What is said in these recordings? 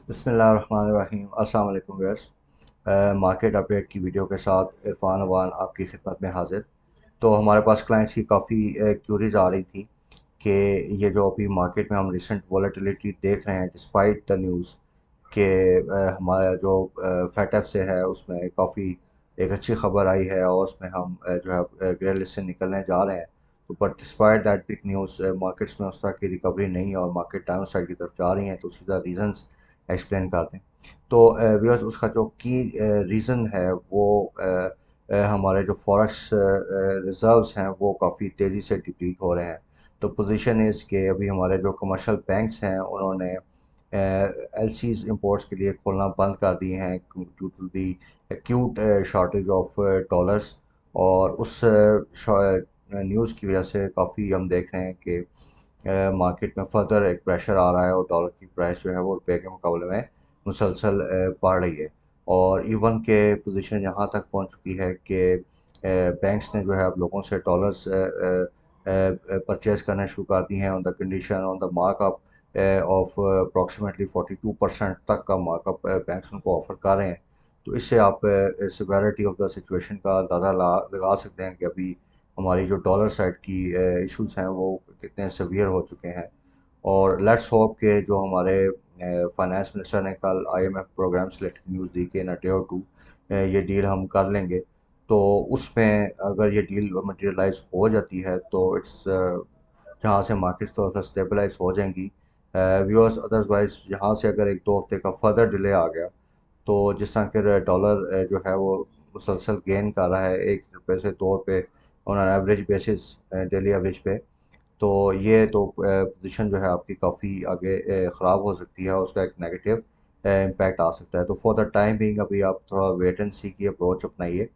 बिस्मिल्लाहिर्रहमानिर्रहीम। अस्सलाम वालेकुम व्यूअर्स। मार्केट अपडेट की वीडियो के साथ इरफान अवान आपकी खिदमत में हाजिर। तो हमारे पास क्लाइंट्स की काफ़ी क्यूरीज आ रही थी कि ये जो अभी मार्केट में हम रिसेंट वॉलेटिलिटी देख रहे हैं डिस्पाइट द न्यूज़ कि हमारा जो फैटफ से है उसमें काफ़ी एक अच्छी खबर आई है और उसमें हम जो है ग्रे लिस्ट से निकलने जा रहे हैं। तो but despite that big news markets में उस तरह की रिकवरी नहीं है और मार्केट डाउन साइड की तरफ जा रही हैं। तो उसका रीजंस एक्सप्लेन कर दें। तो व्यूअर्स उसका जो की रीज़न है वो हमारे जो फॉरेक्स रिजर्व्स हैं वो काफ़ी तेज़ी से डिप्लीट हो रहे हैं। तो पोजीशन इज़ के अभी हमारे जो कमर्शियल बैंक्स हैं उन्होंने एल सीज इम्पोर्ट्स के लिए खोलना बंद कर दिए हैं due to the acute shortage of dollars. और उस न्यूज़ की वजह से काफ़ी हम देख रहे हैं कि मार्केट में फर्दर एक प्रेशर आ रहा है और डॉलर की प्राइस जो है वो रुपये के मुकाबले में मुसलसल बढ़ रही है। और इवन के पोजीशन यहाँ तक पहुँच चुकी है कि बैंक्स ने जो है अब लोगों से डॉलर्स परचेज करना शुरू कर दी हैं on the condition on the markup of approximately 42% तक का मार्कअप बैंक्स उनको ऑफर कर रहे हैं। तो इससे आप सिवेरिटी ऑफ द सिचुएशन का अंदाज़ा लगा सकते हैं कि अभी हमारी जो डॉलर साइड की इश्यूज हैं वो कितने सीवियर हो चुके हैं। और लेट्स होप के जो हमारे फाइनेंस मिनिस्टर ने कल आईएमएफ प्रोग्राम से रिलेटेड न्यूज़ दी कि इन अ डे और टू ये डील हम कर लेंगे। तो उसमें अगर ये डील मटेरियलाइज हो जाती है तो इट्स जहाँ से मार्केट थोड़ा सा स्टेबलाइज हो जाएंगी व्यूअर्स। अदरवाइज यहाँ से अगर एक दो हफ्ते का फर्दर डिले आ गया तो जिस तरह के डॉलर जो है वो मुसलसल गेन कर रहा है 1 रुपये से 2 रुपये on an average basis daily average पे। तो ये तो पोजीशन जो है आपकी काफ़ी आगे ख़राब हो सकती है और उसका एक नेगेटिव इम्पैक्ट आ सकता है। तो फॉर द टाइम बिंग अभी आप थोड़ा वेट एंड सी की अप्रोच अपनाइए,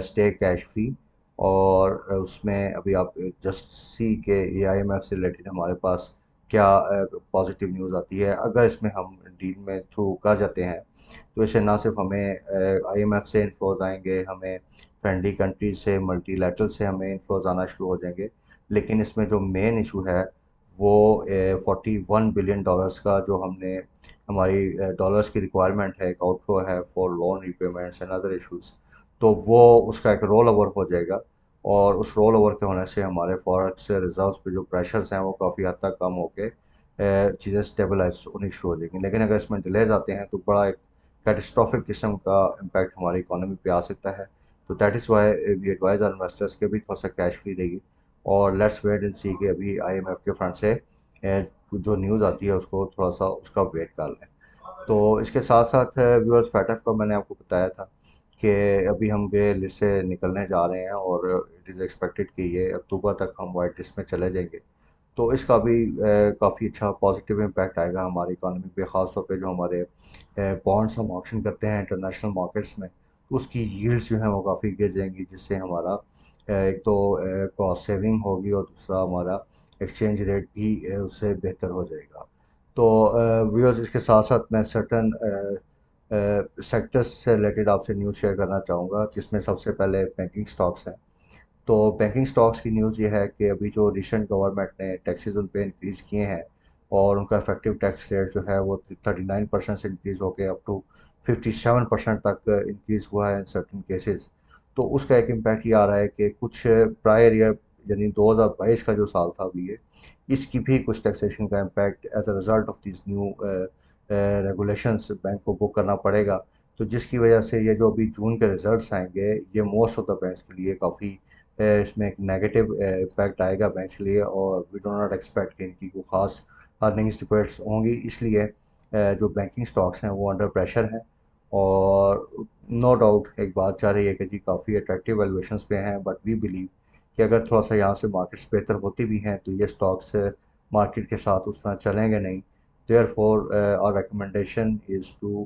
स्टे कैश फ्री। और उसमें अभी आप जस्ट सी के ये आईएमएफ से रिलेटेड हमारे पास क्या पॉजिटिव न्यूज़ आती है। अगर इसमें हम डील में थ्रू कर जाते हैं तो इससे ना सिर्फ हमें आईएमएफ से इन्फ्लोज आएंगे, हमें फ्रेंडली कंट्रीज से मल्टीलैटरल से हमें इन्फ्लोज आना शुरू हो जाएंगे। लेकिन इसमें जो मेन इशू है वो 41 बिलियन डॉलर्स का जो हमने हमारी डॉलर्स की रिक्वायरमेंट है, एक आउटफ्लो है for loan repayments and other issues. तो वो उसका एक रोल ओवर हो जाएगा और उस रोल ओवर के होने से हमारे फॉरेक्स रिजर्व्स पे जो प्रेशर्स हैं वो काफ़ी हद तक कम होके चीज़ें स्टेबलाइज होनी शुरू हो जाएंगी। लेकिन अगर इसमें डिलेज आते हैं तो बड़ा एक कैटास्ट्रॉफिक किस्म का इम्पैक्ट हमारी इकोनॉमी पे आ सकता है। तो that is why we advise our investors के भी थोड़ा सा कैश फ्री रहिए और लेट्स वेट एंड सी कि अभी आईएमएफ के फ्रंट से जो न्यूज़ आती है उसको थोड़ा सा उसका वेट कर लें। तो इसके साथ साथ व्यूअर्स फैटफ का मैंने आपको बताया था कि अभी हम ग्रे लिस्ट से निकलने जा रहे हैं और इट इज़ एक्सपेक्टेड कि ये अक्टूबर तक हम वाइट लिस्ट में चले जाएंगे। तो इसका भी काफ़ी अच्छा पॉजिटिव इम्पैक्ट आएगा हमारी इकोनॉमी पे, ख़ास तौर पे जो हमारे बॉन्ड्स हम ऑप्शन करते हैं इंटरनेशनल मार्केट्स में तो उसकी यील्ड्स जो हैं वो काफ़ी गिर जाएंगी, जिससे हमारा एक तो कॉस्ट सेविंग होगी और दूसरा हमारा एक्सचेंज रेट भी उससे बेहतर हो जाएगा। तो व्यूअर्स इसके साथ साथ मैं सर्टन सेक्टर्स से रिलेटेड आपसे न्यूज़ शेयर करना चाहूँगा जिसमें सबसे पहले बैंकिंग स्टॉक्स हैं। तो बैंकिंग स्टॉक्स की न्यूज़ ये है कि अभी जो रिसेंट गवर्नमेंट ने टैक्सेस उन पे इंक्रीज़ किए हैं और उनका इफेक्टिव टैक्स रेट जो है वो 39% से इंक्रीज़ होकर अप टू 57% तक इंक्रीज़ हुआ है इन सर्टन केसेस। तो उसका एक इम्पैक्ट ये आ रहा है कि कुछ प्रायर ईयर यानी 2022 का जो साल था अभी ये इसकी भी कुछ टैक्सेशन का impact as a result of this new regulations bank को बुक करना पड़ेगा। तो जिसकी वजह से ये जो अभी जून के रिजल्ट्स आएंगे ये मोस्ट ऑफ द बैंक्स के लिए काफ़ी इसमें एक नेगेटिव इम्पैक्ट आएगा बैंक के लिए और वी डो नॉट एक्सपेक्ट कि इनकी कोई खास अर्निंग्स रिपोर्ट्स होंगी। इसलिए जो बैंकिंग स्टॉक्स हैं वो अंडर प्रेशर हैं। और नो डाउट एक बात चाह रही है कि जी काफ़ी अट्रैक्टिव वैल्यूएशंस पे हैं, बट वी बिलीव कि अगर थोड़ा सा यहाँ से मार्केट्स बेहतर होती भी हैं तो ये स्टॉक्स मार्केट के साथ उस तरह चलेंगे नहीं। Therefore our recommendation is to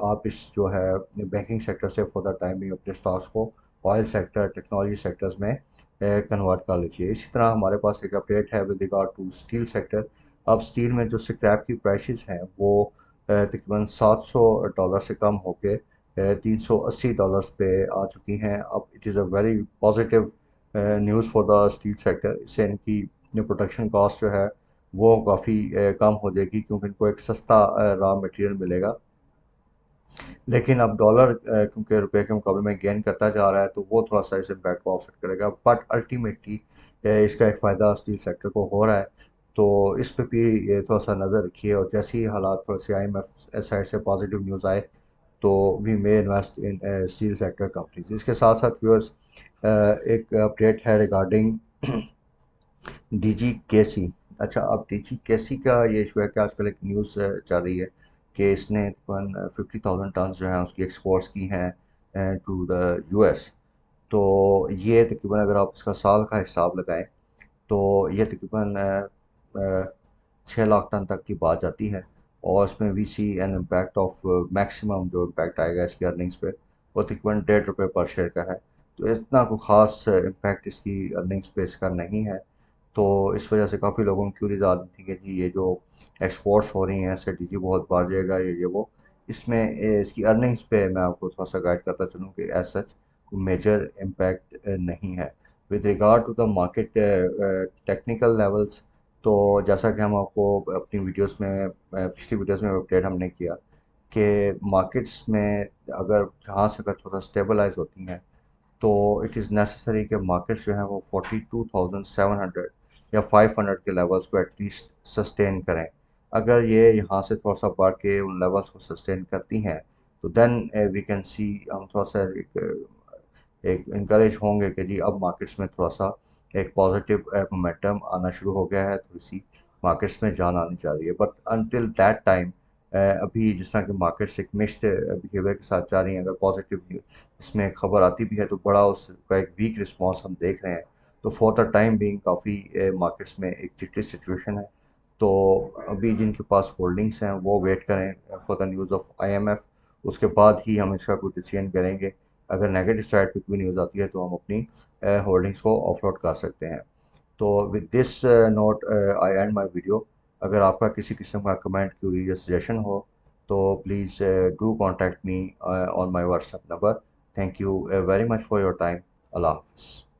आप इस जो है बैंकिंग सेक्टर से फॉर द टाइम अपने स्टॉक्स को ऑयल सेक्टर, टेक्नोलॉजी सेक्टर्स में कन्वर्ट कर लीजिए। इसी तरह हमारे पास एक अपडेट है with regard to steel sector. अब स्टील में जो स्क्रैप की प्राइसेस हैं वो तकरीबन $700 से कम होके $380 पे आ चुकी हैं। अब it is a very positive news for the steel sector. इससे इनकी जो प्रोडक्शन कॉस्ट जो है वो काफ़ी कम हो जाएगी, क्योंकि इनको एक सस्ता रॉ मटेरियल मिलेगा। लेकिन अब डॉलर क्योंकि रुपए के मुकाबले में गेन करता जा रहा है, तो वो थोड़ा सा इस इम्पैक्ट को ऑफसेट करेगा, बट अल्टीमेटली इसका एक फ़ायदा स्टील सेक्टर को हो रहा है। तो इस पे भी थोड़ा सा नज़र रखिए, और जैसे ही हालात थोड़े से IMF साइड से पॉजिटिव न्यूज़ आए, तो we may invest in steel sector companies. इसके साथ साथ व्यूअर्स, एक अपडेट है रिगार्डिंग DGKC। अच्छा, अब DGKC का ये इशू है कि आजकल एक न्यूज़ चल रही है कि इसने तकरीबन 50,000 टन जो है उसकी एक्सपोर्ट्स की हैं टू द US। तो ये तकरीबन अगर आप इसका साल का हिसाब लगाएं, तो ये तकरीबन 6 लाख टन तक की बात जाती है। और इसमें we see an impact of maximum जो इम्पैक्ट आएगा इसकी अर्निंग्स पे, वो तकरीबन ₹1.5 पर शेयर का है। तो इतना कोई ख़ास इम्पैक्ट इसकी अर्निंग्स पे इसका नहीं है। तो इस वजह से काफ़ी लोगों की क्यूरीज आ रही थी कि जी ये जो एक्सपोर्ट्स हो रही हैं इससे DG बहुत बढ़ जाएगा, ये वो। इसमें इसकी अर्निंग्स पे मैं आपको थोड़ा सा गाइड करता चलूँ कि एज सच मेजर इम्पैक्ट नहीं है। With regard to the market technical levels, तो जैसा कि हम आपको अपनी वीडियोस में पिछली वीडियोस में अपडेट हमने किया कि मार्केट्स में अगर जहाँ से अगर थोड़ा स्टेबलाइज होती हैं, तो इट इज़ नेसेसरी कि मार्केट्स जो हैं वो 42,700 या 500 के लेवल्स को एटलीस्ट सस्टेन करें। अगर ये यहाँ से थोड़ा सा बढ़ के उन लेवल्स को सस्टेन करती हैं, तो देन वी कैन सी, हम थोड़ा सा एक इनकरेज होंगे कि जी अब मार्केट्स में थोड़ा सा एक पॉजिटिव मोमेंटम आना शुरू हो गया है, थोड़ी सी मार्केट्स में जान आनी चाहिए। बट अनटिल दैट टाइम अभी जिस तरह की मार्केट्स एक मिक्स्ड बिहेवियर के साथ जा रही हैं, अगर पॉजिटिव इसमें खबर आती भी है तो बड़ा उसका एक वीक रिस्पांस हम देख रहे हैं। तो फॉर द टाइम बीइंग काफ़ी मार्केट्स में एक चिट्टी सिचुएशन है। तो अभी जिनके पास होल्डिंग्स हैं वो वेट करें for the news of IMF। उसके बाद ही हम इसका कोई डिसीजन करेंगे। अगर नेगेटिव साइड पे कोई न्यूज़ आती है तो हम अपनी होल्डिंग्स को ऑफलोड कर सकते हैं। तो with this note I and my video. अगर आपका किसी किस्म का कमेंट, क्यूरी या सजेशन हो, तो please do contact me on my WhatsApp number. Thank you very much for your time. अल्लाह हाफिज़।